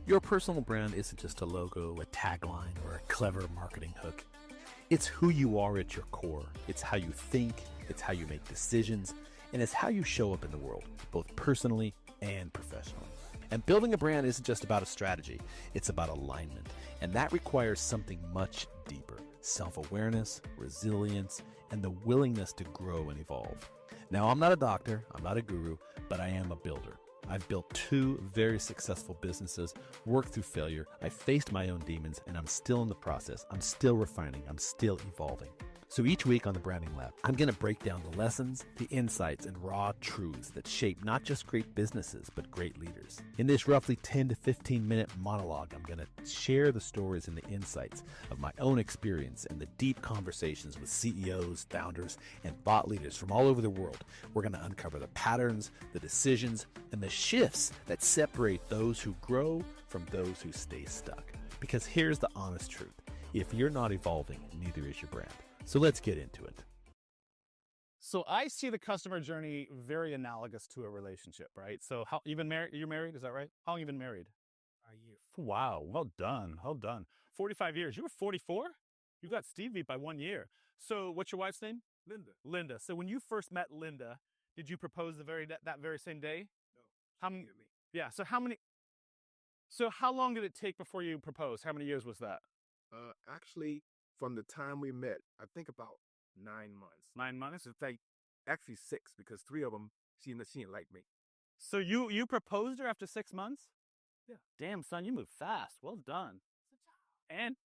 Your personal brand isn't just a logo, a tagline, or a clever marketing hook. It's who you are at your core. It's how you think, it's how you make decisions, and it's how you show up in the world, both personally and professionally. And building a brand isn't just about a strategy, it's about alignment. And that requires something much deeper: self-awareness, resilience, and the willingness to grow and evolve. Now, I'm not a doctor, I'm not a guru, but I am a builder. I've built 2 very successful businesses, worked through failure, I faced my own demons, and I'm still in the process. I'm still refining, I'm still evolving. So each week on the Branding Lab, I'm going to break down the lessons, the insights, and raw truths that shape not just great businesses, but great leaders. In this roughly 10 to 15 minute monologue, I'm going to share the stories and the insights of my own experience and the deep conversations with CEOs, founders, and thought leaders from all over the world. We're going to uncover the patterns, the decisions, and the shifts that separate those who grow from those who stay stuck. Because here's the honest truth: if you're not evolving, neither is your brand. So let's get into it. So I see the customer journey very analogous to a relationship, right? So how you've been married? You're married, is that right? How long you been married? A year. Wow, well done, well done. 45 years. You were 44? You got Steve beat by 1 year. So what's your wife's name? Linda. Linda. So when you first met Linda, did you propose that very same day? No. How she many? knew me. Yeah. So how long did it take before you proposed? How many years was that? Actually, from the time we met, I think about 9 months. 9 months. It's like actually 6 because 3 of them she didn't like me. So you proposed her after 6 months? Yeah. Damn, son, you move fast. Well done. And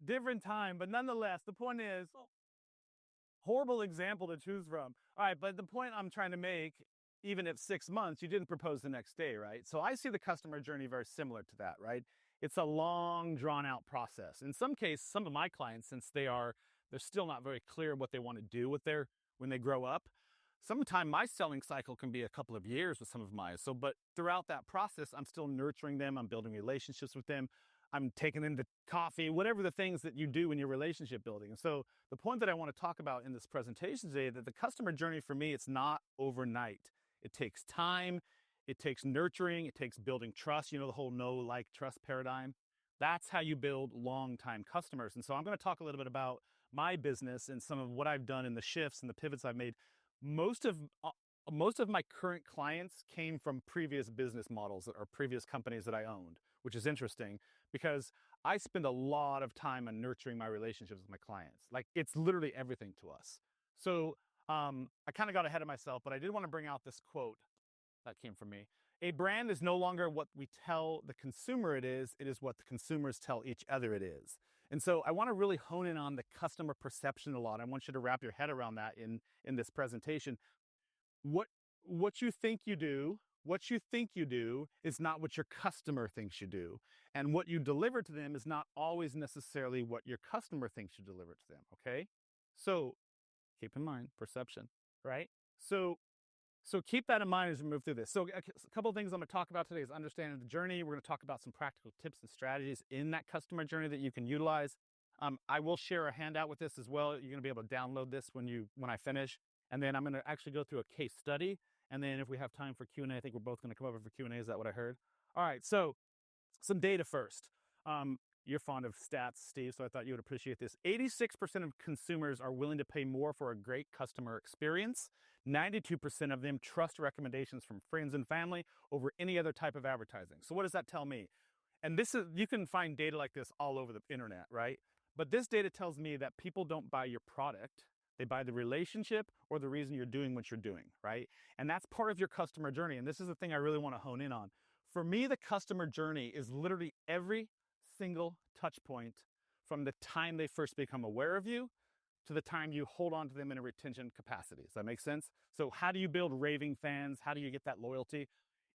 different time, but nonetheless, the point is, horrible example to choose from. All right, but the point I'm trying to make, even if 6 months, you didn't propose the next day, right? So I see the customer journey very similar to that, right? It's a long, drawn out process. In some cases, some of my clients, since they're still not very clear what they want to do with when they grow up, sometimes my selling cycle can be a couple of years with some of mine. So, but throughout that process, I'm still nurturing them. I'm building relationships with them. I'm taking them to coffee, whatever the things that you do in your relationship building. And so the point that I want to talk about in this presentation today, that the customer journey for me, it's not overnight. It takes time. It takes nurturing. It takes building trust. You know, the whole know, like, trust paradigm. That's how you build long-time customers. And so I'm going to talk a little bit about my business and some of what I've done in the shifts and the pivots I've made. Most of my current clients came from previous business models or previous companies that I owned, which is interesting because I spend a lot of time on nurturing my relationships with my clients. Like, it's literally everything to us. So I kind of got ahead of myself, but I did want to bring out this quote that came from me. A brand is no longer what we tell the consumer it is what the consumers tell each other it is. And so I want to really hone in on the customer perception a lot. I want you to wrap your head around that in this presentation. What you think you do is not what your customer thinks you do. And what you deliver to them is not always necessarily what your customer thinks you deliver to them, okay? So keep in mind perception, right? So keep that in mind as we move through this. So a couple of things I'm going to talk about today is understanding the journey. We're going to talk about some practical tips and strategies in that customer journey that you can utilize. I will share a handout with this as well. You're going to be able to download this when I finish. And then I'm going to actually go through a case study. And then if we have time for Q&A, I think we're both going to come over for Q&A. Is that what I heard? All right. So some data first. You're fond of stats, Steve, so I thought you would appreciate this. 86% of consumers are willing to pay more for a great customer experience. 92% of them trust recommendations from friends and family over any other type of advertising. So what does that tell me? And you can find data like this all over the internet, right? But this data tells me that people don't buy your product. They buy the relationship or the reason you're doing what you're doing, right? And that's part of your customer journey. And this is the thing I really want to hone in on. For me, the customer journey is literally every single touch point from the time they first become aware of you to the time you hold on to them in a retention capacity. Does that make sense? So how do you build raving fans? How do you get that loyalty?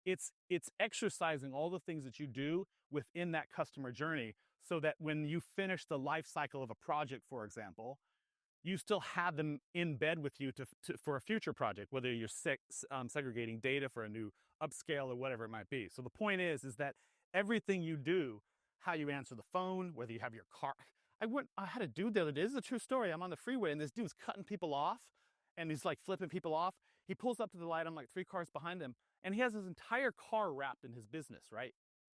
It's exercising all the things that you do within that customer journey so that when you finish the life cycle of a project, for example, you still have them in bed with you for a future project, whether you're segregating data for a new upscale or whatever it might be. So the point is that everything you do, how you answer the phone, whether you have your car. I had a dude the other day, this is a true story. I'm on the freeway and this dude's cutting people off and he's like flipping people off. He pulls up to the light. I'm like 3 cars behind him, and he has his entire car wrapped in his business, right?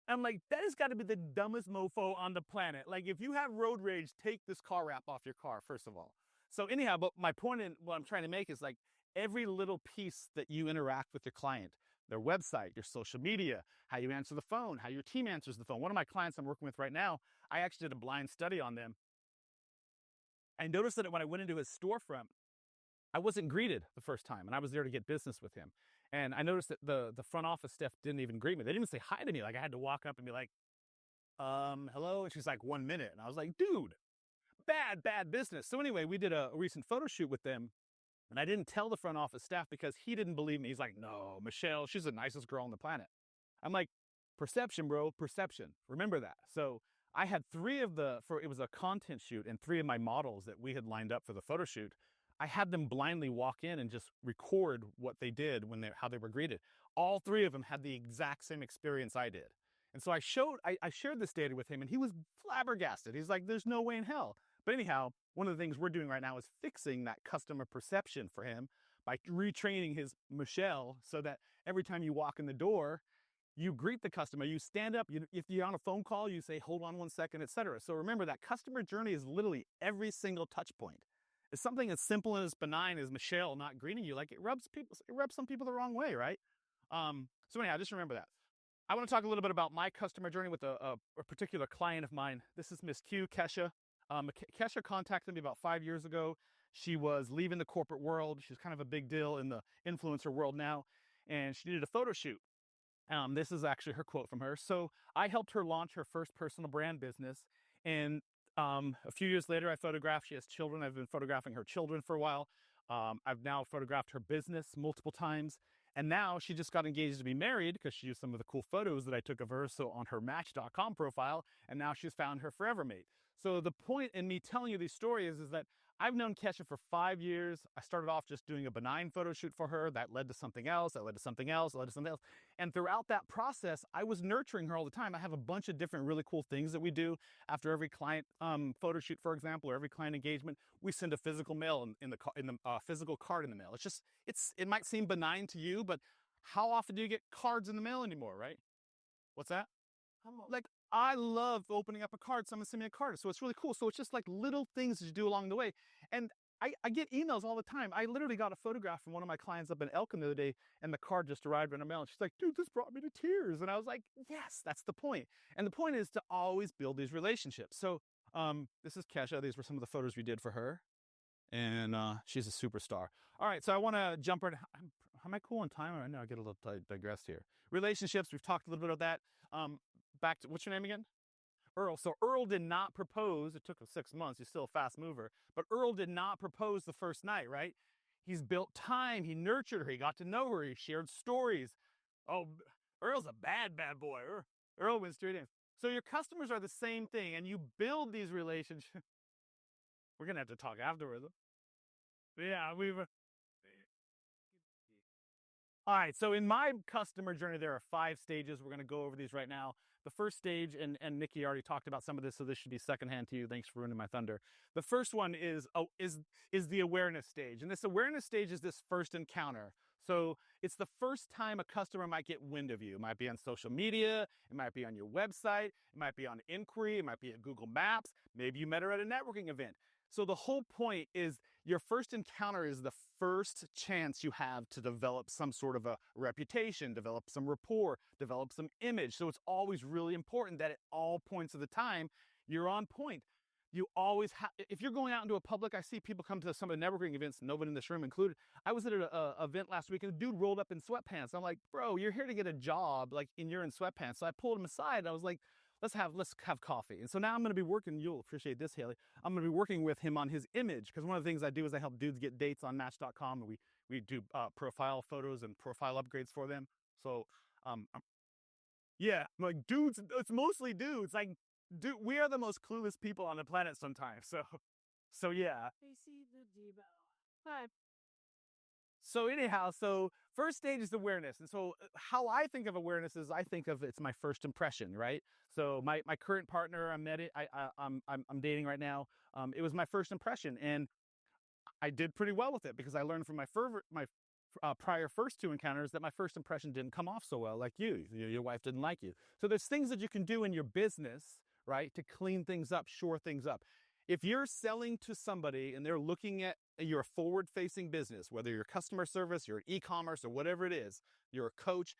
I'm like, that has got to be the dumbest mofo on the planet. Like, if you have road rage, take this car wrap off your car, first of all. So anyhow, but my point in what I'm trying to make is like every little piece that you interact with your client, their website, your social media, how you answer the phone, how your team answers the phone. One of my clients I'm working with right now, I actually did a blind study on them. I noticed that when I went into his storefront, I wasn't greeted the first time, and I was there to get business with him. And I noticed that the front office staff didn't even greet me. They didn't even say hi to me. Like, I had to walk up and be like, hello. And she's like, 1 minute. And I was like, dude, bad business. So anyway, we did a recent photo shoot with them, and I didn't tell the front office staff because he didn't believe me. He's like, no, Michelle, she's the nicest girl on the planet. I'm like, perception, bro, perception. Remember that. So I had it was a content shoot, and 3 of my models that we had lined up for the photo shoot, I had them blindly walk in and just record what they did how they were greeted. All 3 of them had the exact same experience I did. And so I shared this data with him, and he was flabbergasted. He's like, there's no way in hell. But anyhow, one of the things we're doing right now is fixing that customer perception for him by retraining his Michelle so that every time you walk in the door, you greet the customer, you stand up, if you're on a phone call, you say, hold on 1 second, etc. So remember, that customer journey is literally every single touch point. It's something as simple and as benign as Michelle not greeting you. Like, it rubs some people the wrong way, right? So anyhow, just remember that. I want to talk a little bit about my customer journey with a particular client of mine. This is Miss Q, Kesha. Kesha contacted me about 5 years ago. She was leaving the corporate world. She's kind of a big deal in the influencer world now, and she needed a photo shoot. This is actually her quote from her. So I helped her launch her first personal brand business, and a few years later, I photographed. She has children. I've been photographing her children for a while. I've now photographed her business multiple times. And now she just got engaged to be married because she used some of the cool photos that I took of her on her Match.com profile. And now she's found her forever mate. So the point in me telling you these stories is that I've known Kesha for 5 years. I started off just doing a benign photo shoot for her. That led to something else. That led to something else. That led to something else. And throughout that process, I was nurturing her all the time. I have a bunch of different really cool things that we do after every client photo shoot, for example, or every client engagement. We send a physical mail in the physical card in the mail. It might seem benign to you, but how often do you get cards in the mail anymore, right? What's that? Like, I love opening up a card. Someone sent me a card. So it's really cool. So it's just like little things that you do along the way. And I get emails all the time. I literally got a photograph from one of my clients up in Elkin the other day, and the card just arrived in her mail. And she's like, dude, this brought me to tears. And I was like, yes, that's the point. And the point is to always build these relationships. So this is Kesha. These were some of the photos we did for her. And she's a superstar. All right, so I want to jump right. Am I cool on time? I know I get a little digressed here. Relationships, we've talked a little bit about that. Back to, what's your name again? Earl. So Earl did not propose. It took him 6 months. He's still a fast mover. But Earl did not propose the first night, right? He's built time. He nurtured her. He got to know her. He shared stories. Oh, Earl's a bad boy. Earl wins 3 days. So your customers are the same thing, and you build these relationships. We're going to have to talk afterwards. Yeah, all right, so in my customer journey, there are 5 stages. We're going to go over these right now. The first stage, and Nikki already talked about some of this, so this should be secondhand to you. Thanks for ruining my thunder. The first one is the awareness stage. And this awareness stage is this first encounter. So it's the first time a customer might get wind of you. It might be on social media. It might be on your website. It might be on inquiry. It might be at Google Maps. Maybe you met her at a networking event. So the whole point is your first encounter is the first chance you have to develop some sort of a reputation, develop some rapport, develop some image. So it's always really important that at all points of the time, you're on point. You always have, if you're going out into a public, I see people come to some of the networking events, nobody in this room included. I was at an event last week and the dude rolled up in sweatpants. I'm like, bro, you're here to get a job, like, and you're in sweatpants. So I pulled him aside and I was like, let's have coffee. And so now I'm going to be working, you'll appreciate this, Haley. I'm going to be working with him on his image, because one of the things I do is I help dudes get dates on Match.com, and we do profile photos and profile upgrades for them. So yeah, I'm like, dudes, it's mostly dudes. Like, dude, we are the most clueless people on the planet sometimes. So yeah. I see the Debo. Hi. So anyhow, so first stage is awareness. And so how I think of awareness is I think of it's my first impression, right? So my current partner, I'm dating right now. It was my first impression, and I did pretty well with it because I learned from my prior first two encounters that my first impression didn't come off so well, like your wife didn't like you. So there's things that you can do in your business, right, to clean things up, shore things up. If you're selling to somebody and they're looking at your forward-facing business, whether you're customer service, you're e-commerce, or whatever it is, you're a coach,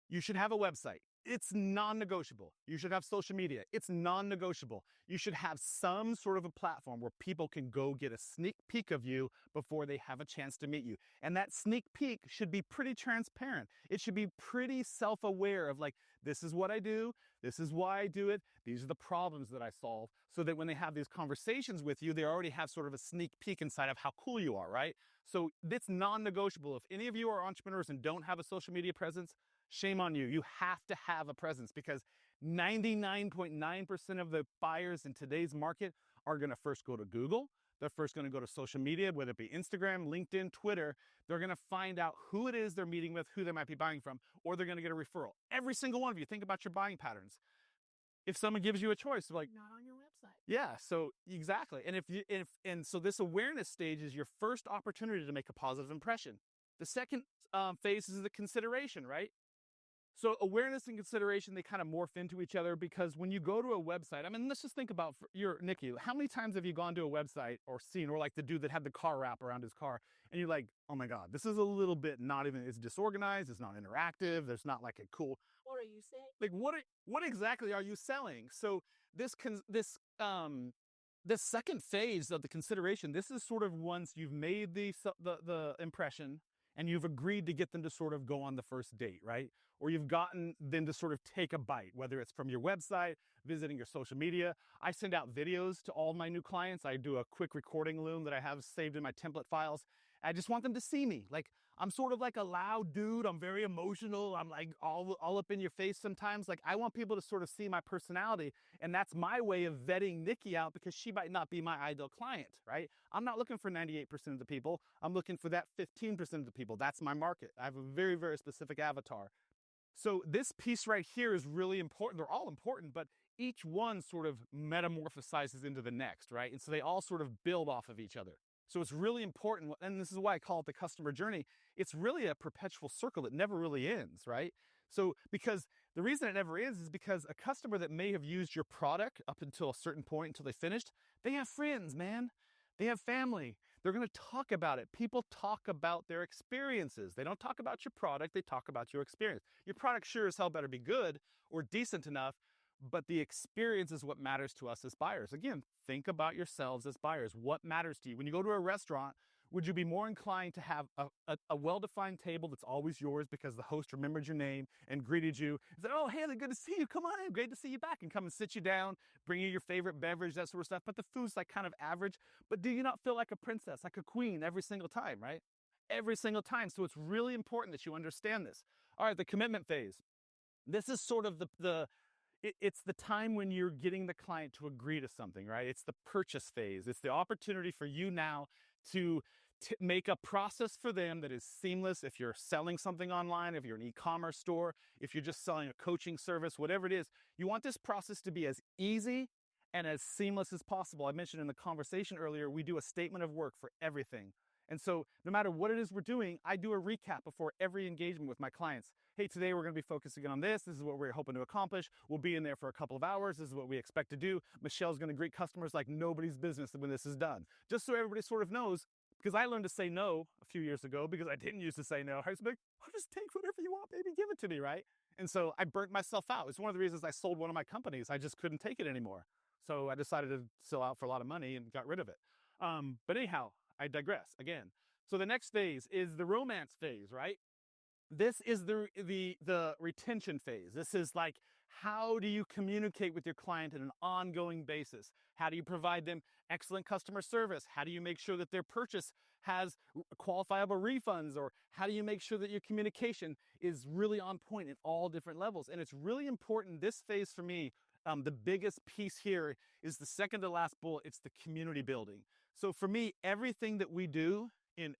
you should have a website. It's non-negotiable. You should have social media. It's non-negotiable. You should have some sort of a platform where people can go get a sneak peek of you before they have a chance to meet you. And that sneak peek should be pretty transparent. It should be pretty self-aware of like, this is what I do. This is why I do it. These are the problems that I solve. So that when they have these conversations with you, they already have sort of a sneak peek inside of how cool you are, right? So it's non-negotiable. If any of you are entrepreneurs and don't have a social media presence, shame on you. You have to have a presence because 99.9% of the buyers in today's market are going to first go to Google. They're first going to go to social media, whether it be Instagram, LinkedIn, Twitter. They're going to find out who it is they're meeting with, who they might be buying from, or they're going to get a referral. Every single one of you, think about your buying patterns. If someone gives you a choice, like, Not on your website. yeah, so exactly. And so this awareness stage is your first opportunity to make a positive impression. The second phase is the consideration, right? So awareness and consideration, they kind of morph into each other because when you go to a website, I mean, let's just think about Nikki, how many times have you gone to a website or seen, or like the dude that had the car wrap around his car and you're like, oh my God, this is a little bit it's disorganized. It's not interactive. There's not like a cool, What are you saying? like what exactly are you selling? So this second phase of the consideration, this is sort of once you've made the impression and you've agreed to get them to sort of go on the first date, right? Or you've gotten them to sort of take a bite, whether it's from your website, visiting your social media. I send out videos to all my new clients. I do a quick recording loom that I have saved in my template files. I just want them to see me. Like, I'm sort of like a loud dude. I'm very emotional. I'm like all up in your face sometimes. Like, I want people to sort of see my personality. And that's my way of vetting Nikki out because she might not be my ideal client, right? I'm not looking for 98% of the people. I'm looking for that 15% of the people. That's my market. I have a very, very specific avatar. So this piece right here is really important. They're all important, but each one sort of metamorphosizes into the next, right? And so they all sort of build off of each other. So it's really important, and this is why I call it the customer journey. It's really a perpetual circle that never really ends, right? So because the reason it never ends is because a customer that may have used your product up until a certain point, until they finished, they have friends, man. They have family. They're going to talk about it. People talk about their experiences. They don't talk about your product. They talk about your experience. Your product sure as hell better be good or decent enough, but the experience is what matters to us as buyers. Again, think about yourselves as buyers. What matters to you? When you go to a restaurant, would you be more inclined to have a well-defined table that's always yours because the host remembered your name and greeted you and said, oh, Haley, good to see you. Come on in. Great to see you back, and come and sit you down, bring you your favorite beverage, that sort of stuff. But the food's like kind of average. But do you not feel like a princess, like a queen every single time, right? Every single time. So it's really important that you understand this. All right, the commitment phase. This is sort of it's the time when you're getting the client to agree to something, right? It's the purchase phase. It's the opportunity for you now to make a process for them that is seamless. If you're selling something online, if you're an e-commerce store, if you're just selling a coaching service, whatever it is, you want this process to be as easy and as seamless as possible. I mentioned in the conversation earlier, we do a statement of work for everything. And so no matter what it is we're doing, I do a recap before every engagement with my clients. Hey, today we're going to be focusing on this. This is what we're hoping to accomplish. We'll be in there for a couple of hours. This is what we expect to do. Michelle's going to greet customers like nobody's business when this is done. Just so everybody sort of knows, because I learned to say no a few years ago because I didn't used to say no. I was like, I'll just take whatever you want, baby. Give it to me, right? And so I burnt myself out. It's one of the reasons I sold one of my companies. I just couldn't take it anymore. So I decided to sell out for a lot of money and got rid of it. But anyhow, I digress again. So the next phase is the romance phase, right? This is the retention phase. This is like, how do you communicate with your client on an ongoing basis? How do you provide them excellent customer service? How do you make sure that their purchase has qualifiable refunds? Or how do you make sure that your communication is really on point at all different levels? And it's really important, this phase for me, the biggest piece here is the second to last bullet. It's the community building. So for me, everything that we do in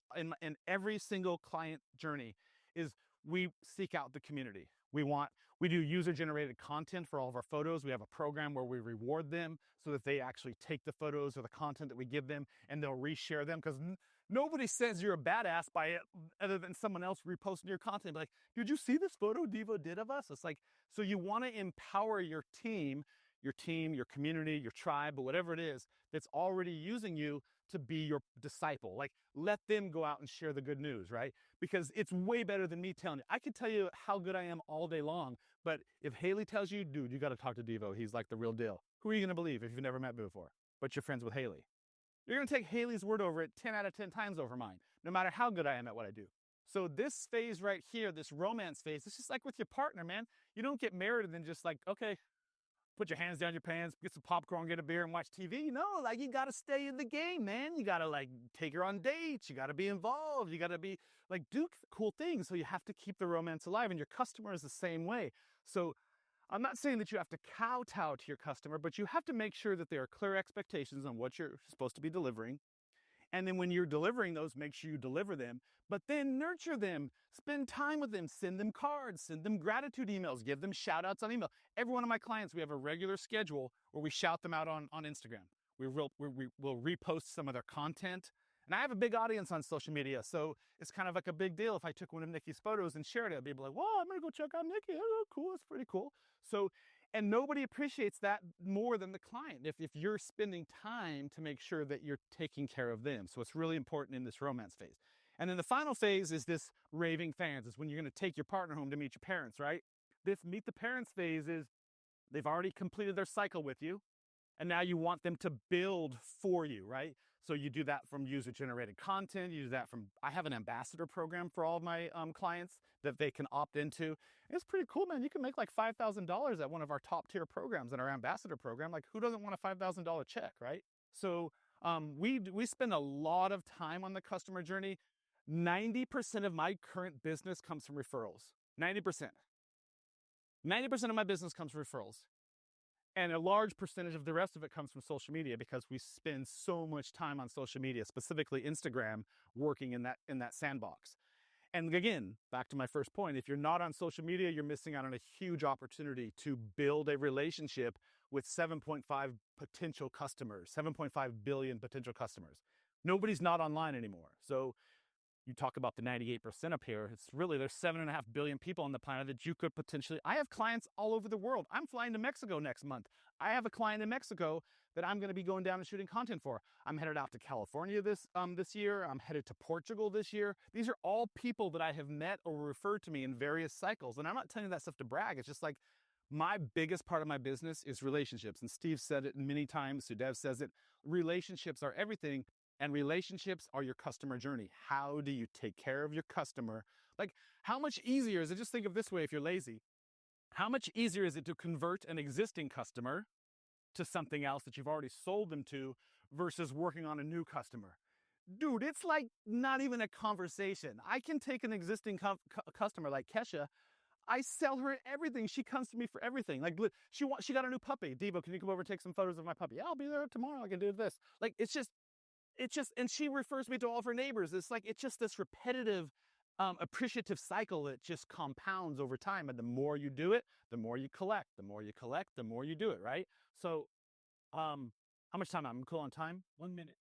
every single client journey is we seek out the community. We do user-generated content for all of our photos. We have a program where we reward them so that they actually take the photos or the content that we give them and they'll reshare them, because Nobody says you're a badass by it other than someone else reposting your content. Like, did you see this photo Devo did of us? It's like, so you want to empower your team, your community, your tribe, but whatever it is that's already using you to be your disciple. Like, let them go out and share the good news, right? Because it's way better than me telling you. I could tell you how good I am all day long, but if Haley tells you, dude, you got to talk to Devo, he's like the real deal. Who are you going to believe if you've never met me before, but you're friends with Haley? You're going to take Haley's word over it 10 out of 10 times over mine, no matter how good I am at what I do. So this phase right here, this romance phase, it's just like with your partner, man. You don't get married and then just like, okay, put your hands down your pants, get some popcorn, get a beer and watch TV. No, like you got to stay in the game, man. You got to like take her on dates. You got to be involved. You got to be like do cool things. So you have to keep the romance alive, and your customer is the same way. So I'm not saying that you have to kowtow to your customer, but you have to make sure that there are clear expectations on what you're supposed to be delivering. And then when you're delivering those, make sure you deliver them, but then nurture them, spend time with them, send them cards, send them gratitude emails, give them shout outs on email. Every one of my clients, we have a regular schedule where we shout them out on Instagram. We'll repost some of their content. And I have a big audience on social media, so it's kind of like a big deal if I took one of Nikki's photos and shared it. I'd be like, well, I'm gonna go check out Nikki. Oh, cool, it's pretty cool. So, and nobody appreciates that more than the client if you're spending time to make sure that you're taking care of them. So it's really important in this romance phase. And then the final phase is this raving fans. It's when you're gonna take your partner home to meet your parents, right? This meet the parents phase is they've already completed their cycle with you, and now you want them to build for you, right? So you do that from user-generated content. You do that from, I have an ambassador program for all of my clients that they can opt into. It's pretty cool, man. You can make like $5,000 at one of our top tier programs in our ambassador program. Like, who doesn't want a $5,000 check, right? So we spend a lot of time on the customer journey. 90% of my current business comes from referrals. 90%. 90% of my business comes from referrals. And a large percentage of the rest of it comes from social media because we spend so much time on social media, specifically Instagram, working in that sandbox. And again, back to my first point, if you're not on social media, you're missing out on a huge opportunity to build a relationship with 7.5 potential customers, 7.5 billion potential customers. Nobody's not online anymore. So you talk about the 98% up here. It's really, there's 7.5 billion people on the planet that you could potentially, I have clients all over the world. I'm flying to Mexico next month. I have a client in Mexico that I'm going to be going down and shooting content for. I'm headed out to California this year. I'm headed to Portugal this year. These are all people that I have met or referred to me in various cycles. And I'm not telling you that stuff to brag. It's just like, my biggest part of my business is relationships. And Steve said it many times. Sudev says it. Relationships are everything. And relationships are your customer journey. How do you take care of your customer? Like, how much easier is it? Just think of this way if you're lazy. How much easier is it to convert an existing customer to something else that you've already sold them to versus working on a new customer? Dude, it's like not even a conversation. I can take an existing customer like Kesha. I sell her everything. She comes to me for everything. Like, she got a new puppy. Devo, can you come over and take some photos of my puppy? Yeah, I'll be there tomorrow. I can do this. Like, it's just, and she refers me to all of her neighbors. It's like, it's just this repetitive, appreciative cycle that just compounds over time. And the more you do it, the more you collect, the more you collect, the more you do it, right? So, how much time? I'm cool on time? 1 minute.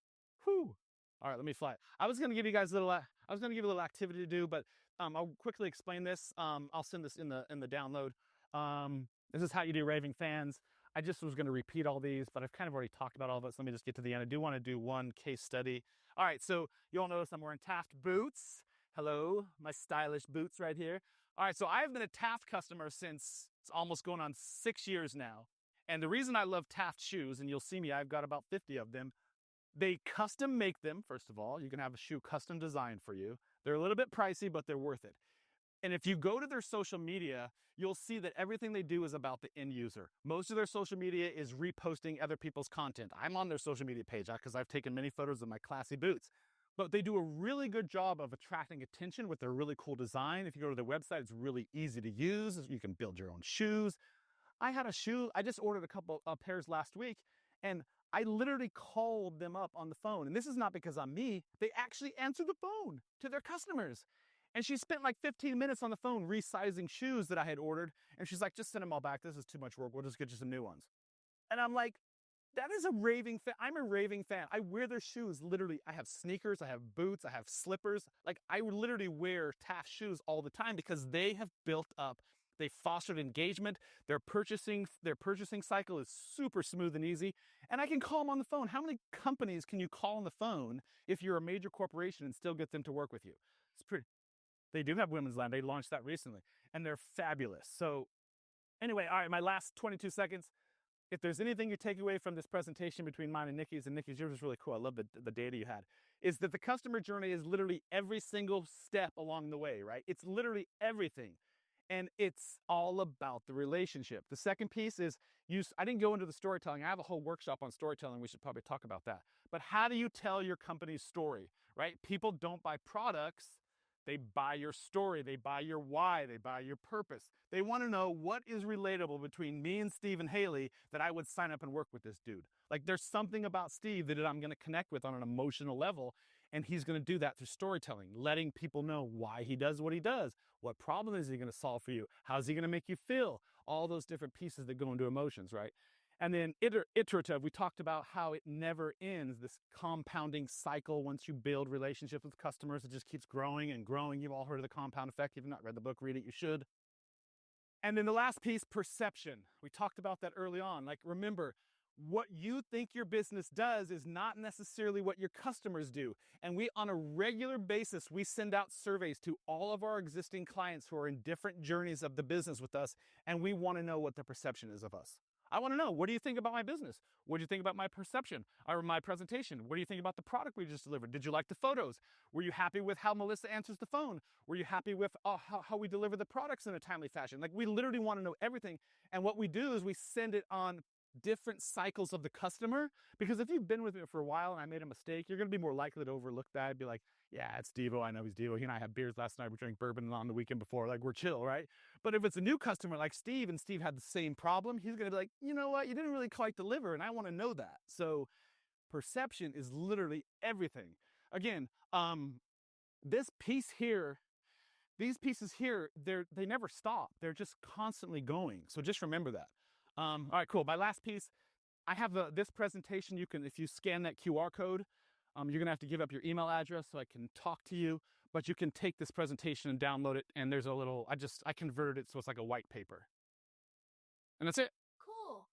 Whew. All right, let me fly. I was going to give you guys a little activity to do, but I'll quickly explain this. I'll send this in the download. This is how you do raving fans. I just was going to repeat all these, but I've kind of already talked about all of it. So let me just get to the end. I do want to do one case study. All right, so you all notice I'm wearing Taft boots. Hello, my stylish boots right here. All right, so I've been a Taft customer since it's almost going on 6 years now. And the reason I love Taft shoes, and you'll see me, I've got about 50 of them. They custom make them, first of all. You can have a shoe custom designed for you. They're a little bit pricey, but they're worth it. And if you go to their social media, you'll see that everything they do is about the end user. Most of their social media is reposting other people's content. I'm on their social media page because I've taken many photos of my classy boots. But they do a really good job of attracting attention with their really cool design. If you go to their website, it's really easy to use. You can build your own shoes. I just ordered a couple of pairs last week, and I literally called them up on the phone. And this is not because I'm me. They actually answer the phone to their customers. And she spent like 15 minutes on the phone resizing shoes that I had ordered. And she's like, just send them all back. This is too much work. We'll just get you some new ones. And I'm like, That is a raving fan. I'm a raving fan. I wear their shoes. Literally, I have sneakers, I have boots, I have slippers. Like, I literally wear Taft shoes all the time because they have built up, they fostered engagement. Their purchasing cycle is super smooth and easy. And I can call them on the phone. How many companies can you call on the phone if you're a major corporation and still get them to work with you? It's pretty. They do have women's land. They launched that recently, and they're fabulous. So anyway, all right, my last 22 seconds. If there's anything you take away from this presentation between mine and Nikki's yours was really cool. I love the data you had, is that the customer journey is literally every single step along the way, right? It's literally everything. And it's all about the relationship. The second piece is I didn't go into the storytelling. I have a whole workshop on storytelling. We should probably talk about that. But how do you tell your company's story, right? People don't buy products. They buy your story, they buy your why, they buy your purpose. They want to know what is relatable between me and Steve and Haley that I would sign up and work with this dude. Like, there's something about Steve that I'm going to connect with on an emotional level, and he's going to do that through storytelling, letting people know why he does what he does, what problem is he going to solve for you, how's he going to make you feel, all those different pieces that go into emotions, right? And then iterative, we talked about how it never ends, this compounding cycle. Once you build relationships with customers, it just keeps growing and growing. You've all heard of the compound effect. If you've not read the book, read it, you should. And then the last piece, perception. We talked about that early on. Like, remember, what you think your business does is not necessarily what your customers do. And we, on a regular basis, we send out surveys to all of our existing clients who are in different journeys of the business with us, and we want to know what the perception is of us. I want to know, what do you think about my business? What do you think about my perception or my presentation? What do you think about the product we just delivered? Did you like the photos? Were you happy with how Melissa answers the phone? Were you happy with how we deliver the products in a timely fashion? Like, we literally want to know everything. And what we do is we send it on different cycles of the customer, because if you've been with me for a while and I made a mistake, you're going to be more likely to overlook that and be like, yeah, it's Devo. I know he's Devo. He and I had beers last night. We drank bourbon on the weekend before. Like, we're chill, right? But if it's a new customer like Steve, and Steve had the same problem, he's going to be like, you know what? You didn't really quite deliver, and I want to know that. So perception is literally everything. Again, this piece here, these pieces here, they never stop. They're just constantly going. So just remember that. All right, cool. My last piece, I have this presentation. You can, if you scan that QR code, you're gonna have to give up your email address so I can talk to you, but you can take this presentation and download it. And there's a little, I converted it so it's like a white paper. And that's it. Cool.